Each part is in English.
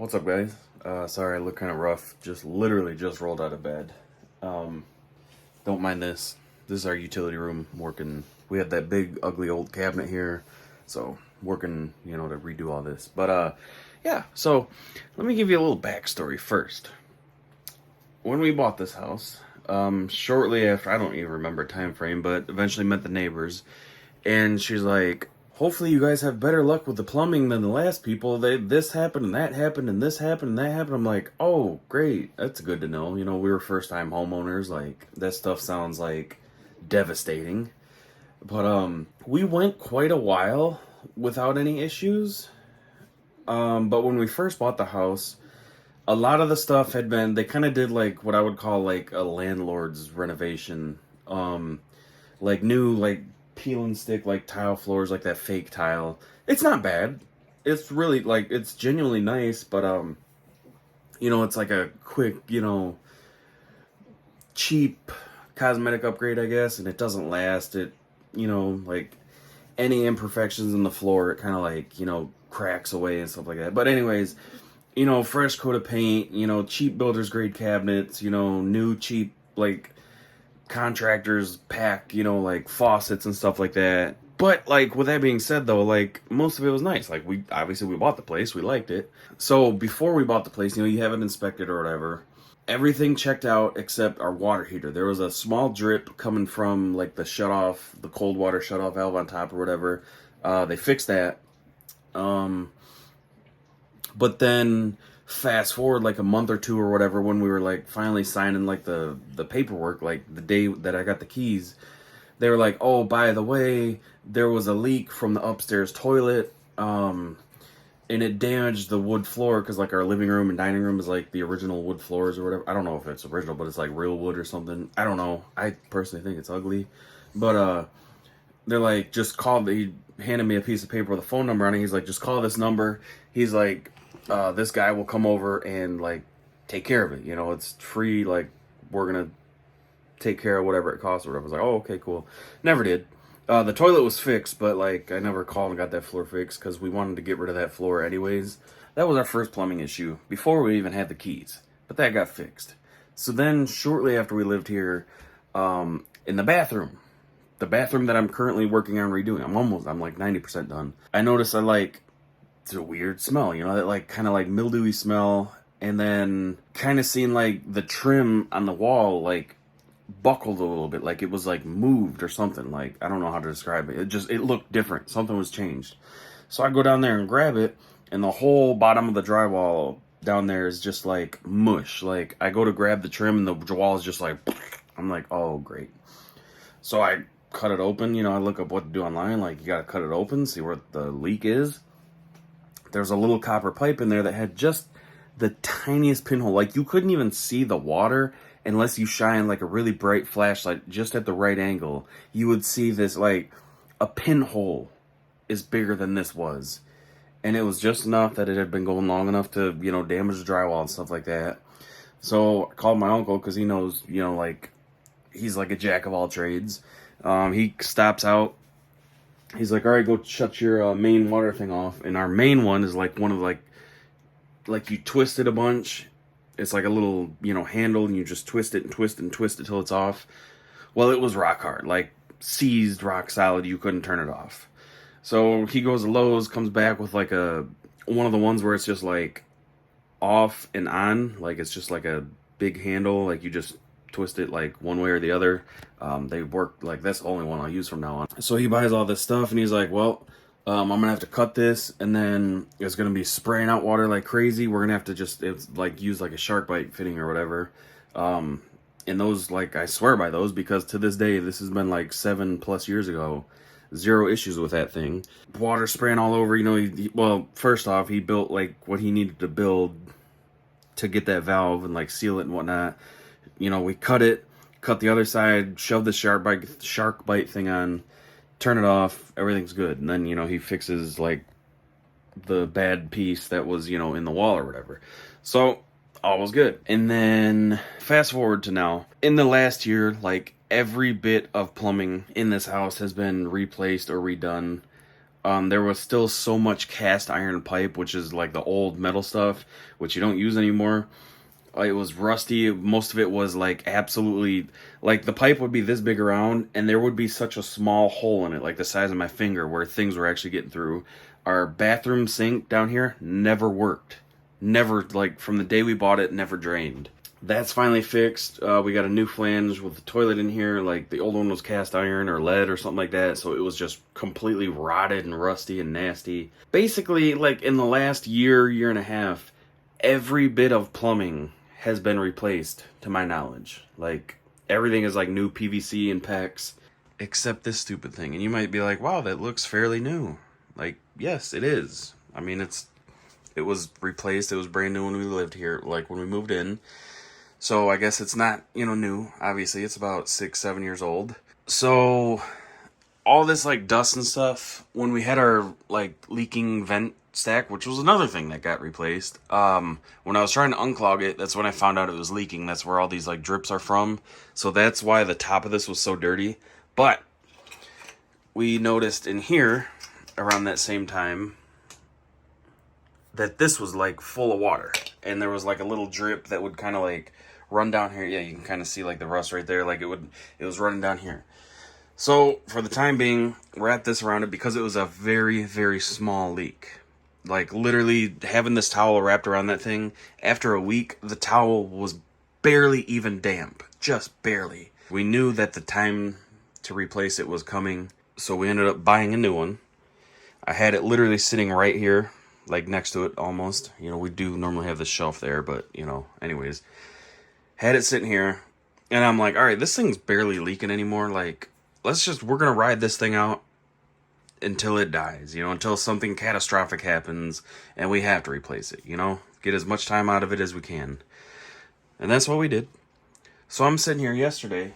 What's up, guys? Sorry, I look kind of rough. Just literally just rolled out of bed. Um, don't mind this. This is our utility room. Working. We have that big, ugly old cabinet here, so working, to redo all this. But yeah. So let me give you a little backstory first. When we bought this house, shortly after, I don't even remember time frame, but eventually met the neighbors, and she's like, hopefully you guys have better luck with the plumbing than the last people. This happened and that happened and this happened and that happened. I'm like, oh great, that's good to know. We were first time homeowners. Like, that stuff sounds like devastating. But we went quite a while without any issues. But when we first bought the house, a lot of the stuff had been, they kind of did like what I would call like a landlord's renovation. Like new, like peel and stick, like tile floors, like that fake tile. It's not bad. It's really, like, it's genuinely nice, but it's like a quick, cheap cosmetic upgrade, I guess, and it doesn't last. It, like any imperfections in the floor, it kind of like, cracks away and stuff like that. But anyways, fresh coat of paint, cheap builder's grade cabinets, new cheap, like, contractors pack, like faucets and stuff like that. But like, with that being said though, like, most of it was nice. Like, we bought the place, we liked it. So before we bought the place, you have it inspected or whatever. Everything checked out except our water heater. There was a small drip coming from like the cold water shutoff valve on top or whatever. They fixed that. But then fast forward like a month or two or whatever, when we were like finally signing like the paperwork, like the day that I got the keys, they were like, oh, by the way, there was a leak from the upstairs toilet, and it damaged the wood floor, because like our living room and dining room is like the original wood floors or whatever. I don't know if it's original, but it's like real wood or something. I don't know. I personally think it's ugly. But they're like, just call. He handed me a piece of paper with a phone number on it. He's like, just call this number. He's like, this guy will come over and like take care of it. It's free. Like, we're gonna take care of whatever it costs or whatever. I was like, oh, okay, cool. Never did. The toilet was fixed, but like, I never called and got that floor fixed because we wanted to get rid of that floor anyways. That was our first plumbing issue before we even had the keys, but that got fixed. So then shortly after we lived here, in the bathroom that I'm currently working on redoing, I'm like 90% done. I noticed it's a weird smell, that like kind of like mildewy smell, and then kind of seeing like the trim on the wall like buckled a little bit, like it was like moved or something. Like, I don't know how to describe it. It looked different. Something was changed. So I go down there and grab it, and the whole bottom of the drywall down there is just like mush. Like, I go to grab the trim and the wall is just like, I'm like, oh great. So I cut it open. I look up what to do online. Like, you gotta cut it open, see where the leak is. There's a little copper pipe in there that had just the tiniest pinhole. Like, you couldn't even see the water unless you shine like a really bright flashlight just at the right angle. You would see this, like, a pinhole is bigger than this was. And it was just enough that it had been going long enough to, damage the drywall and stuff like that. So I called my uncle, because he knows, like, he's like a jack of all trades. He stops out. He's like, all right, go shut your main water thing off. And our main one is like one of like you twist it a bunch. It's like a little, handle, and you just twist it and twist it and twist it till it's off. Well, it was rock hard, like seized rock solid. You couldn't turn it off. So he goes to Lowe's, comes back with like one of the ones where it's just like off and on. Like, it's just like a big handle. Like, you just twist it like one way or the other. They work, like, that's the only one I'll use from now on. So he buys all this stuff, and he's like, well, I'm gonna have to cut this, and then it's gonna be spraying out water like crazy. We're gonna have to it's like use like a shark bite fitting or whatever. And those, like, I swear by those, because to this day, this has been like 7+ years ago, zero issues with that thing. Water spraying all over. Well, first off, he built like what he needed to build to get that valve and like seal it and whatnot. We cut the other side, shove the shark bite thing on, turn it off, everything's good. And then, he fixes like the bad piece that was, in the wall or whatever. So all was good. And then fast forward to now, in the last year, like, every bit of plumbing in this house has been replaced or redone. There was still so much cast iron pipe, which is like the old metal stuff, which you don't use anymore. It was rusty. Most of it was like absolutely, like the pipe would be this big around, and there would be such a small hole in it, like the size of my finger, where things were actually getting through. Our bathroom sink down here never worked. Never, like from the day we bought it, never drained. That's finally fixed. We got a new flange with the toilet in here. Like the old one was cast iron or lead or something like that, so it was just completely rotted and rusty and nasty. Basically, like in the last year and a half, every bit of plumbing has been replaced to my knowledge. Like everything is like new PVC and PEX, except this stupid thing. And you might be like, wow, that looks fairly new. Like, yes, it is. I mean, it was replaced. It was brand new when we lived here, like when we moved in. So I guess it's not, new. Obviously, it's about 6-7 years old. So all this like dust and stuff, when we had our like leaking vent stack, which was another thing that got replaced, when I was trying to unclog it, that's when I found out it was leaking. That's where all these like drips are from. So that's why the top of this was so dirty. But we noticed in here around that same time that this was like full of water, and there was like a little drip that would kind of like run down here. Yeah, you can kind of see like the rust right there. Like it was running down here. So for the time being, wrap this around it because it was a very, very small leak. Like literally having this towel wrapped around that thing, after a week, the towel was barely even damp. Just barely. We knew that the time to replace it was coming, so we ended up buying a new one. I had it literally sitting right here, like next to it almost. We do normally have the shelf there, but anyways. Had it sitting here, and I'm like, all right, this thing's barely leaking anymore. Like, we're gonna ride this thing out until it dies, until something catastrophic happens and we have to replace it, get as much time out of it as we can. And that's what we did. So I'm sitting here yesterday,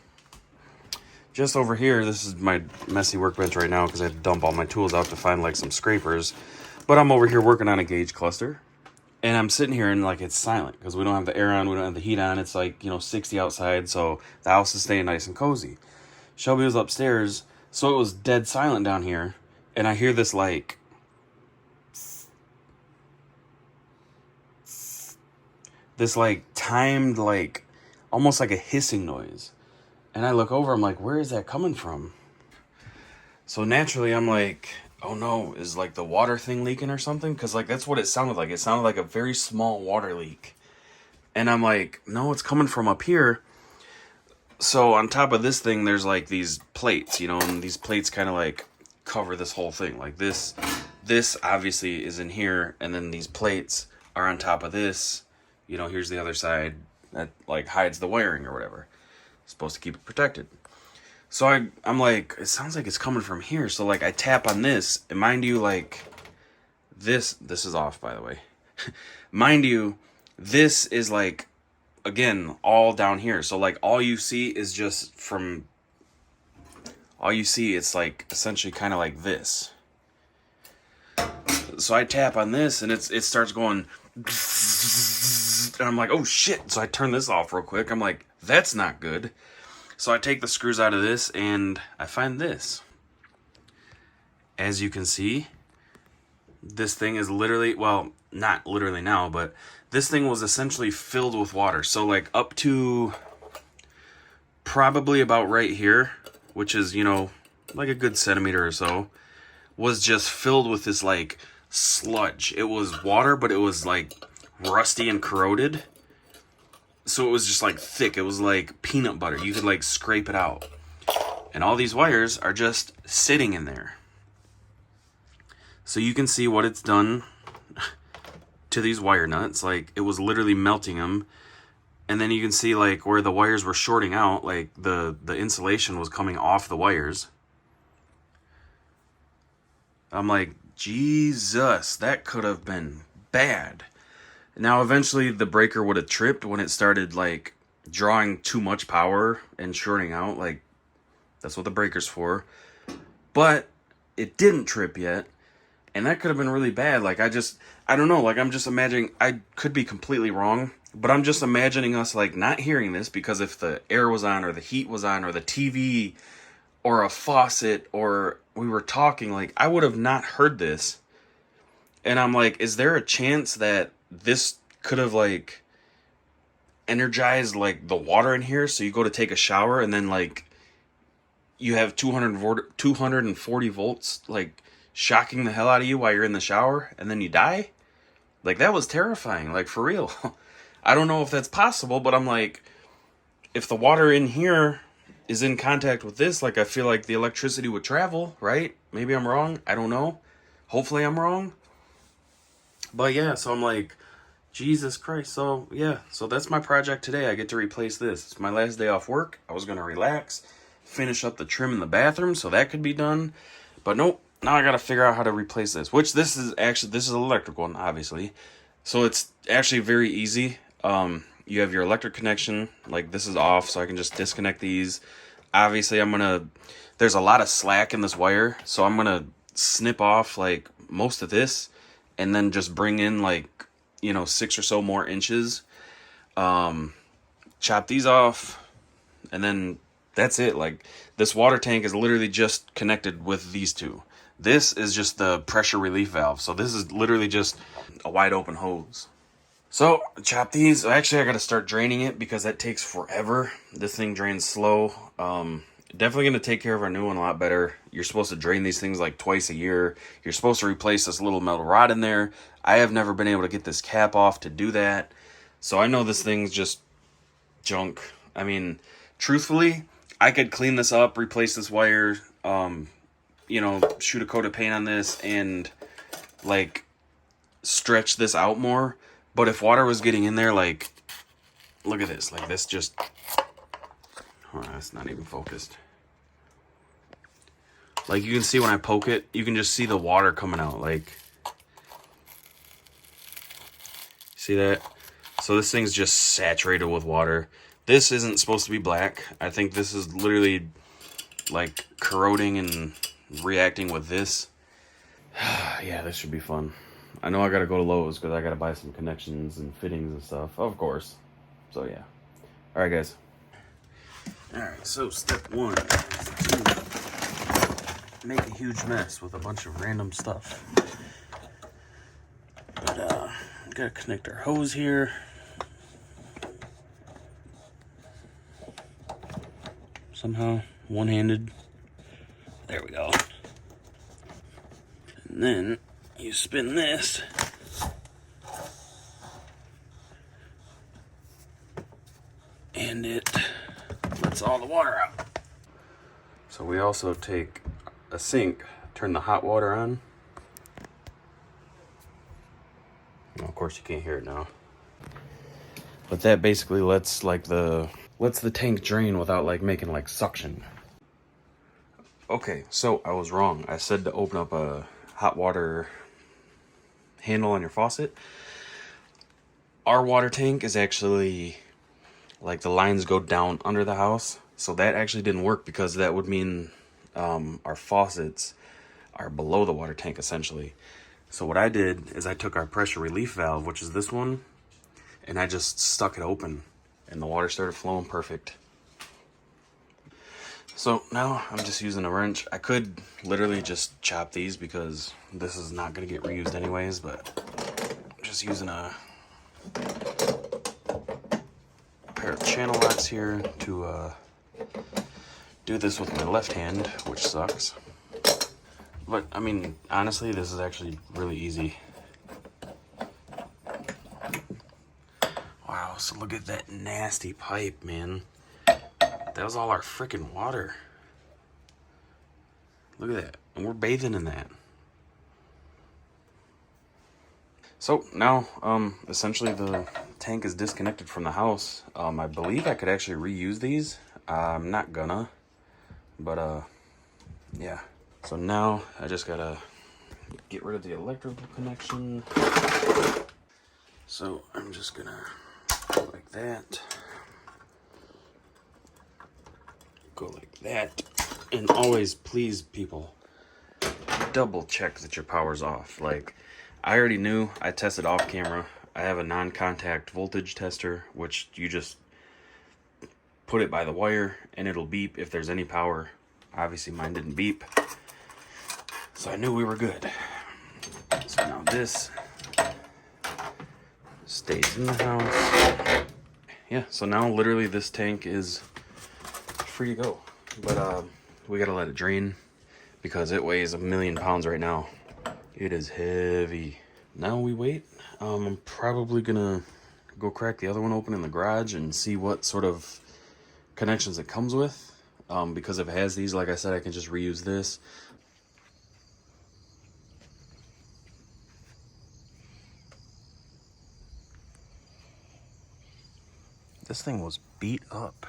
just over here. This is my messy workbench right now because I had to dump all my tools out to find like some scrapers. But I'm over here working on a gauge cluster. And I'm sitting here and like it's silent because we don't have the air on, we don't have the heat on. It's like, 60 outside, so the house is staying nice and cozy. Shelby was upstairs, so it was dead silent down here. And I hear this like timed, like almost like a hissing noise. And I look over, I'm like, where is that coming from? So naturally I'm like, oh no, is like the water thing leaking or something? Because like that's what it sounded like. It sounded like a very small water leak. And I'm like, no, it's coming from up here. So on top of this thing, there's like these plates, and these plates kind of like cover this whole thing. Like this obviously is in here, and then these plates are on top of this. Here's the other side that like hides the wiring or whatever. It's supposed to keep it protected. So I'm like, it sounds like it's coming from here. So like I tap on this, and mind you, like this is off, by the way. Mind you, this is like, again, all down here. So like all you see is just it's like essentially kind of like this. So I tap on this and it starts going, and I'm like, oh shit. So I turn this off real quick. I'm like, that's not good. So I take the screws out of this and I find this. As you can see, this thing is literally, well, not literally now, but this thing was essentially filled with water. So like up to probably about right here, which is, like a good centimeter or so, was just filled with this like sludge. It was water, but it was like rusty and corroded. So it was just like thick. It was like peanut butter. You could like scrape it out. And all these wires are just sitting in there. So you can see what it's done to these wire nuts. Like it was literally melting them. And then you can see like where the wires were shorting out, like the insulation was coming off the wires. I'm like, Jesus, that could have been bad. Now, eventually the breaker would have tripped when it started like drawing too much power and shorting out. Like that's what the breaker's for. But it didn't trip yet. And that could have been really bad. Like I don't know. Like I'm just imagining, I could be completely wrong, but I'm just imagining us like not hearing this, because if the air was on or the heat was on or the TV or a faucet or we were talking, like, I would have not heard this. And I'm like, is there a chance that this could have, like, energized, like, the water in here? So you go to take a shower and then, like, you have 240 volts, like, shocking the hell out of you while you're in the shower, and then you die? Like, that was terrifying, like, for real. I don't know if that's possible, but I'm like, if the water in here is in contact with this, like, I feel like the electricity would travel, right? Maybe I'm wrong. I don't know. Hopefully I'm wrong. But yeah, so I'm like, Jesus Christ. So yeah, so that's my project today. I get to replace this. It's my last day off work. I was going to relax, finish up the trim in the bathroom so that could be done. But nope. Now I got to figure out how to replace this, which this is an electric one, obviously. So it's actually very easy. You have your electric connection, like this is off, so I can just disconnect these. Obviously, there's a lot of slack in this wire, so I'm going to snip off like most of this and then just bring in like, 6 or so more inches. Chop these off, and then that's it. Like, this water tank is literally just connected with these two. This is just the pressure relief valve, so this is literally just a wide open hose. So, chop these. Actually, I got to start draining it because that takes forever. This thing drains slow. Definitely going to take care of our new one a lot better. You're supposed to drain these things like twice a year. You're supposed to replace this little metal rod in there. I have never been able to get this cap off to do that. So I know this thing's just junk. I mean, truthfully, I could clean this up, replace this wire, shoot a coat of paint on this and like stretch this out more. But if water was getting in there, like, look at this, like this just, oh, that's not even focused. Like, you can see when I poke it, you can just see the water coming out, like, see that? So this thing's just saturated with water. This isn't supposed to be black. I think this is literally like corroding and reacting with this. Yeah, this should be fun. I know I gotta go to Lowe's because I gotta buy some connections and fittings and stuff, of course. So yeah. Alright, guys. Alright, so step 1 is to make a huge mess with a bunch of random stuff. But gotta connect our hose here. Somehow, one-handed. There we go. And then you spin this. And it lets all the water out. So we also take a sink, turn the hot water on. Well, of course you can't hear it now. But that basically lets the tank drain without like making like suction. Okay, so I was wrong. I said to open up a hot water handle on your faucet. Our water tank is actually like the lines go down under the house, so that actually didn't work because that would mean our faucets are below the water tank essentially. So what I did is I took our pressure relief valve, which is this one, and I just stuck it open and the water started flowing perfect. So now I'm just using a wrench. I could literally just chop these because this is not going to get reused anyways, but I'm just using a pair of channel locks here to do this with my left hand, which sucks. But, I mean, honestly, this is actually really easy. Wow, so look at that nasty pipe, man. That was all our freaking water. Look at that. And we're bathing in that. So now, essentially the tank is disconnected from the house. I believe I could actually reuse these. I'm not gonna. But, yeah. So now I just gotta get rid of the electrical connection. So I'm just gonna go like that. Go like that. And always, please, people, double check that your power's off. Like, I already knew. I tested off camera. I have a non-contact voltage tester, which you just put it by the wire and it'll beep if there's any power. Obviously mine didn't beep. So I knew we were good. So now this stays in the house. Yeah, so now literally this tank is free to go. But we gotta let it drain because it weighs 1,000,000 pounds right now. It is heavy. Now we wait. I'm probably gonna go crack the other one open in the garage and see what sort of connections it comes with. Because if it has these, like I said, I can just reuse this. This thing was beat up.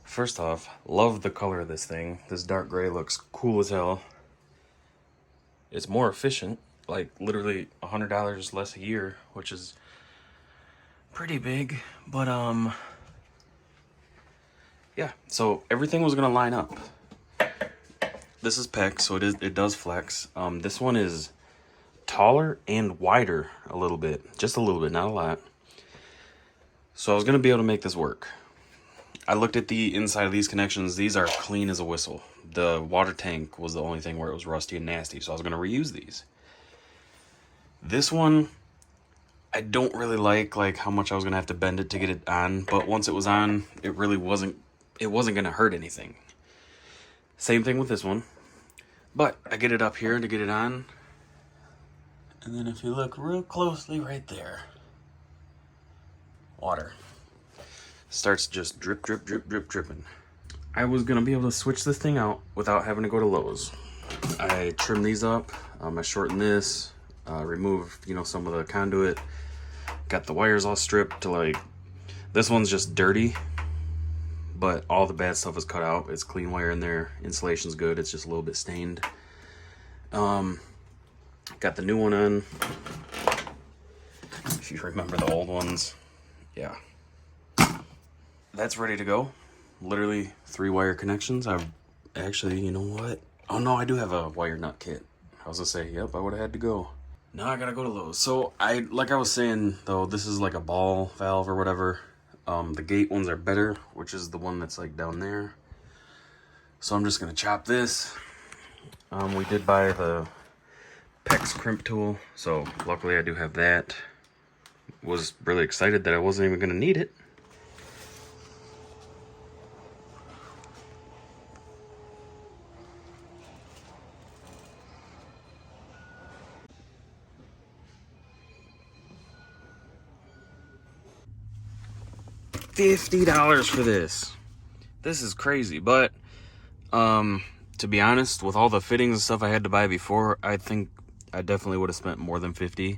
First off, love the color of this thing. This dark gray looks cool as hell. It's more efficient, like literally $100 less a year, which is pretty big. But yeah, so everything was gonna line up. This is PEX, so it does flex. This one is taller and wider a little bit, just a little bit, not a lot. So I was gonna be able to make this work. I looked at the inside of these connections. These are clean as a whistle. The water tank was the only thing where it was rusty and nasty, so I was gonna reuse these. This one, I don't really like how much I was gonna have to bend it to get it on, but once it was on, it really wasn't gonna hurt anything. Same thing with this one, but I get it up here to get it on. And then if you look real closely right there, water starts just drip, drip, drip, drip, dripping. I was gonna be able to switch this thing out without having to go to Lowe's. I trimmed these up, I shortened this, removed, some of the conduit, got the wires all stripped to this one's just dirty, but all the bad stuff is cut out. It's clean wire in there, insulation's good, it's just a little bit stained. Got the new one on. If you remember the old ones, yeah. That's ready to go. Literally 3 wire connections. I've actually, you know what? Oh no, I do have a wire nut kit. I was gonna say, yep, I would have had to go. Now I gotta go to Lowe's. So like I was saying though, this is like a ball valve or whatever. The gate ones are better, which is the one that's down there. So I'm just gonna chop this. We did buy the PEX crimp tool, so luckily I do have that. Was really excited that I wasn't even gonna need it. $50 for this. This is crazy, but to be honest, with all the fittings and stuff I had to buy before, I think I definitely would have spent more than $50.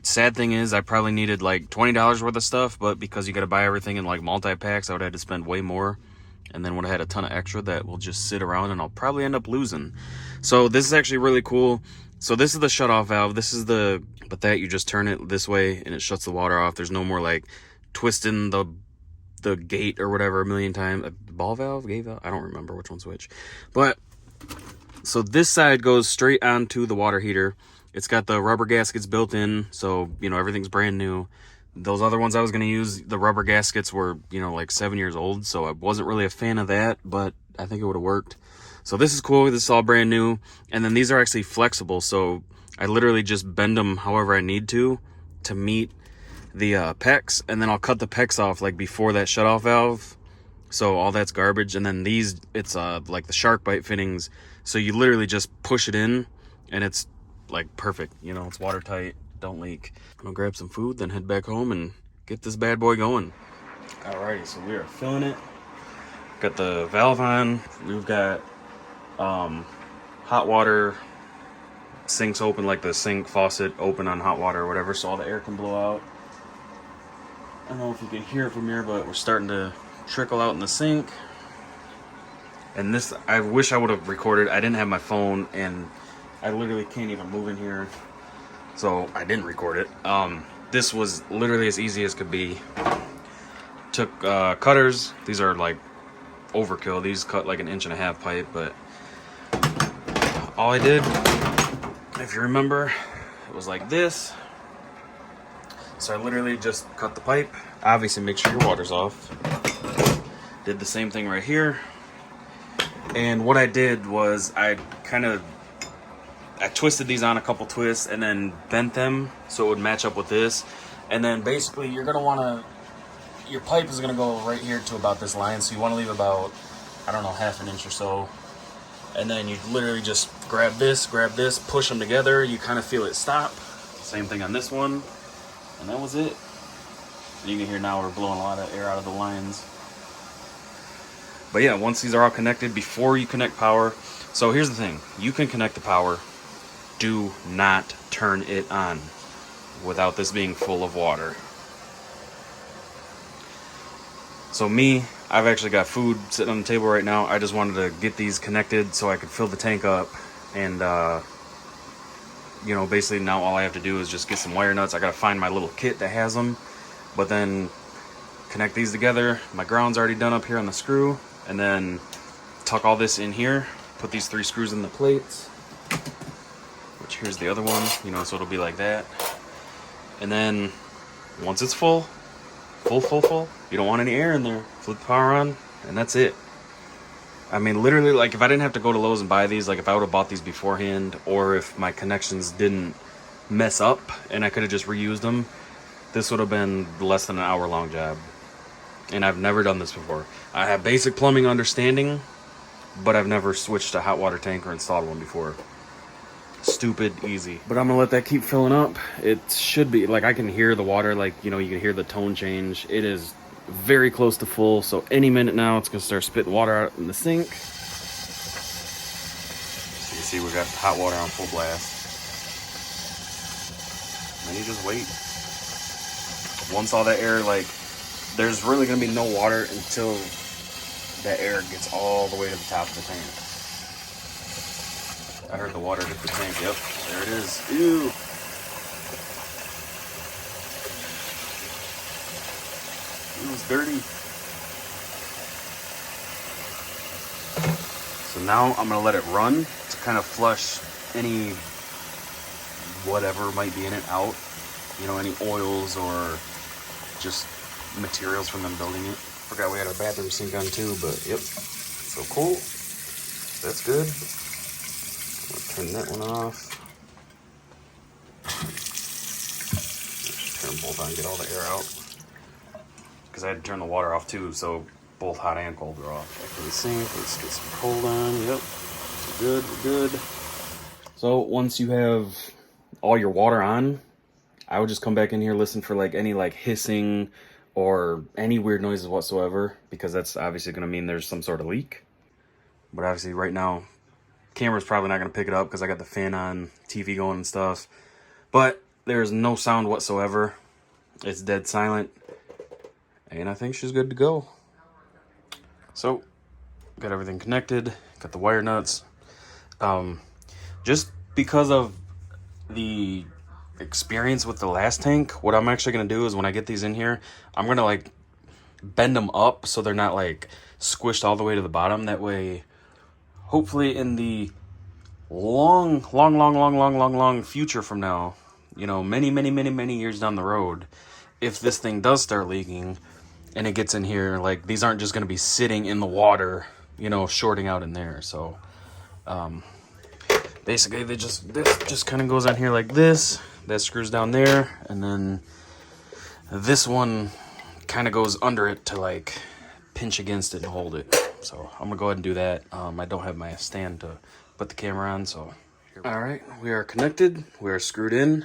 Sad thing is I probably needed $20 worth of stuff, but because you got to buy everything in multi-packs, I would have had to spend way more, and then would have had a ton of extra that will just sit around and I'll probably end up losing. So this is actually really cool. So this is the shut-off valve. This is but that you just turn it this way and it shuts the water off. There's no more twisting the gate or whatever a million times. Ball valve, gate valve, I don't remember which one's which. But so this side goes straight onto the water heater. It's got the rubber gaskets built in, so everything's brand new. Those other ones I was going to use, the rubber gaskets were 7 years old, so I wasn't really a fan of that, but I think it would have worked. So this is cool. This is all brand new. And then these are actually flexible, so I literally just bend them however I need to meet the PEX, and then I'll cut the PEX off before that shutoff valve, so all that's garbage. And then these, it's like the shark bite fittings, so you literally just push it in and it's perfect, it's watertight, don't leak. I'm gonna grab some food, then head back home and get this bad boy going. Alrighty, so we are filling it. Got the valve on. We've got hot water sinks open, the sink faucet open on hot water or whatever, so all the air can blow out. I don't know if you can hear it from here, but we're starting to trickle out in the sink. And this, I wish I would have recorded. I didn't have my phone, and I literally can't even move in here, so I didn't record it. This was literally as easy as could be. Took cutters. These are overkill. These cut 1.5 inch pipe, but all I did, if you remember, it was like this. So I literally just cut the pipe. Obviously make sure your water's off. Did the same thing right here. And what I did was I twisted these on a couple twists and then bent them so it would match up with this. And then basically you're going to want to, your pipe is going to go right here to about this line. So you want to leave about, I don't know, half an inch or so. And then you literally just grab this, push them together. You kind of feel it stop. Same thing on this one. And that was it. You can hear now we're blowing a lot of air out of the lines. But yeah, once these are all connected, before you connect power. So here's the thing. You can connect the power. Do not turn it on without this being full of water. So me, I've actually got food sitting on the table right now. I just wanted to get these connected so I could fill the tank up. And, you know, basically now all I have to do is just get some wire nuts. I got to find my little kit that has them. But then connect these together. My ground's already done up here on the screw. And then tuck all this in here. Put these 3 screws in the plates. Which here's the other one, you know, so it'll be like that. And then once it's full, you don't want any air in there. Flip the power on, and that's it. I mean, literally, like if I didn't have to go to Lowe's and buy these, like if I would have bought these beforehand, or if my connections didn't mess up and I could have just reused them, this would have been less than an hour-long job. And I've never done this before. I have basic plumbing understanding, but I've never switched a hot water tank or installed one before. Stupid easy. But I'm gonna let that keep filling up. It should be, like I can hear the water, like, you know, you can hear the tone change. It is very close to full, so any minute now it's gonna start spitting water out in the sink. So you see we got hot water on full blast. And then you just wait. Once all that air, like, there's really gonna be no water until that air gets all the way to the top of the tank. I heard the water hit the tank. Yep, there it is. Ew. It was dirty. So now I'm gonna let it run to kind of flush any whatever might be in it out. You know, any oils or just materials from them building it. Forgot we had our bathroom sink on too, but yep. So cool. That's good. Turn that one off. Turn them both on, get all the air out. Because I had to turn the water off too, so both hot and cold are off. Back to the sink, let's get some cold on. Yep, so good, we're good. So once you have all your water on, I would just come back in here, listen for like any like hissing or any weird noises whatsoever, because that's obviously going to mean there's some sort of leak. But obviously right now, camera's probably not going to pick it up because I got the fan on, TV going and stuff. But there's no sound whatsoever. It's dead silent. And I think she's good to go. So, got everything connected. Got the wire nuts. Just because of the experience with the last tank, what I'm actually going to do is when I get these in here, I'm going to like bend them up so they're not like squished all the way to the bottom. That way, hopefully in the long future from now, you know, many years down the road, if this thing does start leaking and it gets in here, like these aren't just going to be sitting in the water, you know, shorting out in there. So basically this just kind of goes on here like this, that screws down there, and then this one kind of goes under it to like pinch against it and hold it. So I'm gonna go ahead and do that. I don't have my stand to put the camera on, so all right, we are connected, we are screwed in,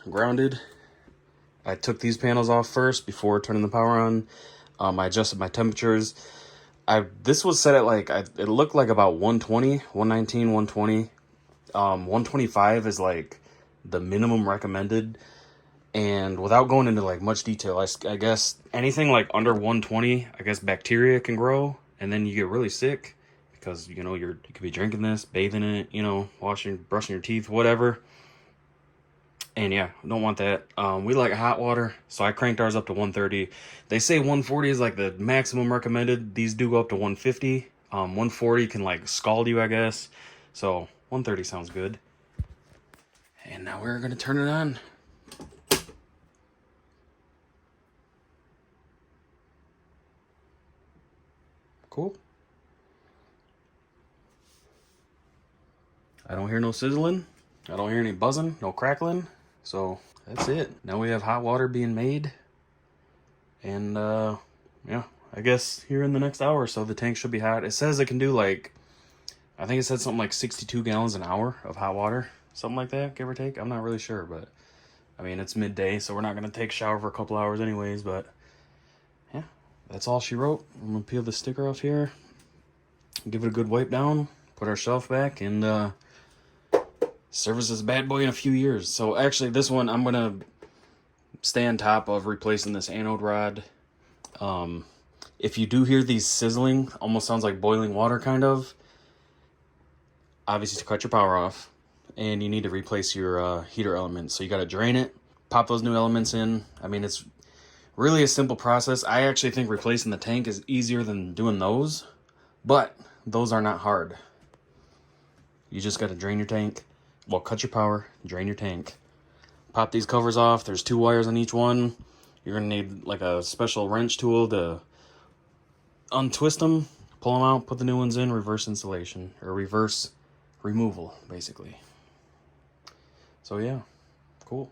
grounded. I took these panels off first before turning the power on. I adjusted my temperatures. This was set at like, it looked like about 120, 119, 120. 125 is like the minimum recommended. And without going into like much detail, I guess anything like under 120, I guess bacteria can grow, and then you get really sick because, you know, you could be drinking this, bathing in it, you know, brushing your teeth, whatever. And yeah, don't want that. We like hot water, so I cranked ours up to 130. They say 140 is like the maximum recommended. These do go up to 150. 140 can like scald you, I guess. So 130 sounds good. And now we're gonna turn it on. Cool. I don't hear no sizzling. I don't hear any buzzing, no crackling. So that's it. Now we have hot water being made. And yeah, I guess here in the next hour or so, the tank should be hot. It says it can do like, I think it said something like 62 gallons an hour of hot water. Something like that, give or take. I'm not really sure, but I mean, it's midday, so we're not going to take a shower for a couple hours anyways. But yeah, that's all she wrote. I'm going to peel the sticker off here, give it a good wipe down, put our shelf back, and service this bad boy in a few years. So actually, this one, I'm going to stay on top of replacing this anode rod. If you do hear these sizzling, almost sounds like boiling water kind of, obviously to cut your power off, and you need to replace your heater elements. So you got to drain it, pop those new elements in. I mean, it's really a simple process. I actually think replacing the tank is easier than doing those, but those are not hard. You just got to drain your tank, well, cut your power, drain your tank, pop these covers off. There's 2 wires on each one. You're going to need like a special wrench tool to untwist them, pull them out, put the new ones in, reverse installation, or reverse removal, basically. So yeah, cool.